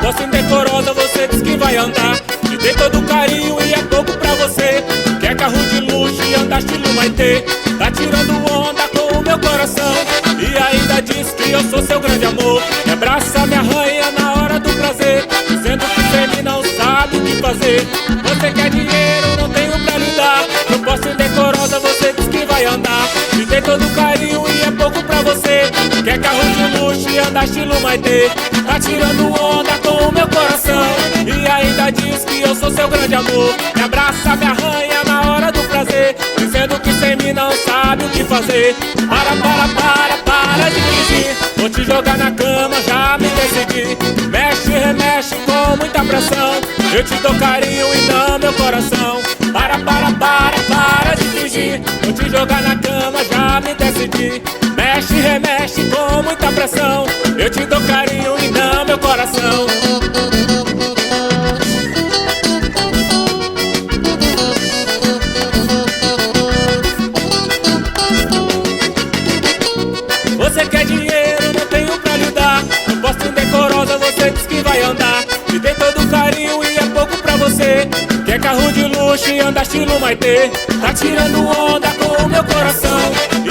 Posso indecorosa, você diz que vai andar. Te dei todo carinho e é pouco pra você. Quer carro de luxo e anda estilo Maitê. Tá tirando onda com o meu coração e ainda diz que eu sou seu grande amor. Me abraça, me arranha na hora do prazer, dizendo que sem mim não sabe o que fazer. Você quer dinheiro, não tenho pra lhe dar. Eu posso indecorosa, você diz que vai andar. Te dei todo carinho e é pouco pra você. Quer carro de luxo e anda estilo Maitê. Tá tirando onda com o meu coração e ainda diz que eu sou seu grande amor. Me abraça, me arranha na hora do prazer, dizendo que sem mim não sabe o que fazer. Para de fingir. Vou te jogar na cama, já me decidi. Mexe, remexe com muita pressão. Eu te dou carinho e não meu coração. Para de fingir. Vou te jogar na cama, já me decidi. Mexe, remexe com muita pressão. Eu te dou carinho e não meu coração. Você quer dinheiro, não tenho pra lhe dar. Eu posso indecorosa, você diz que vai andar. Te dei todo carinho e é pouco pra você. Quer carro de luxo e anda estilo Maitê. Tá tirando onda com o meu coração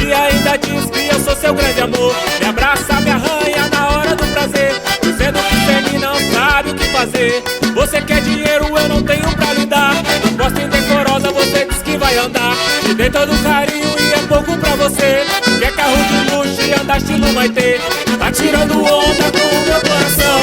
e ainda diz que eu sou seu grande amor. Me abraça, me arranha na hora do prazer, dizendo que sem mim não sabe o que fazer. Você quer dinheiro, eu não tenho pra lhe dar. Eu posso indecorosa, você diz que vai andar. Te dei todo carinho e é pouco pra você. Quer carro de luxo e anda estilo Maitê. Tá tirando onda com o meu coração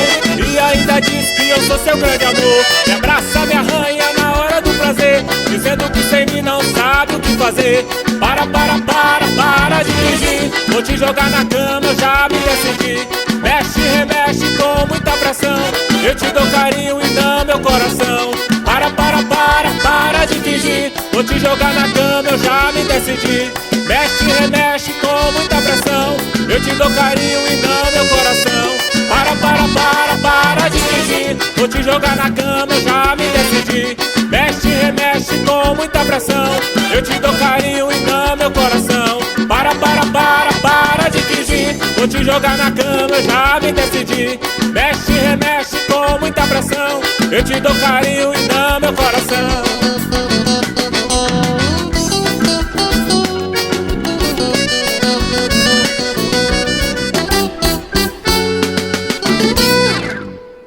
e ainda diz que eu sou seu grande amor. Me abraça, me arranha na hora do prazer, dizendo que sem mim não sabe o que fazer. Para de fingir. Vou te jogar na cama, eu já me decidi. Mexe, remexe com muita pressão. Eu te dou carinho e não meu coração. Para de fingir. Vou te jogar na cama, eu já me decidi. Mexe, remexe com muita pressão. Eu te dou carinho e não meu coração. Para de fingir. Vou te jogar na cama, eu já me decidi. Mexe, remexe com muita pressão. Eu te dou carinho e não meu coração. Para de fingir. Vou te jogar na cama, eu já me decidi. Mexe, remexe com muita pressão. Eu te dou carinho e não meu coração.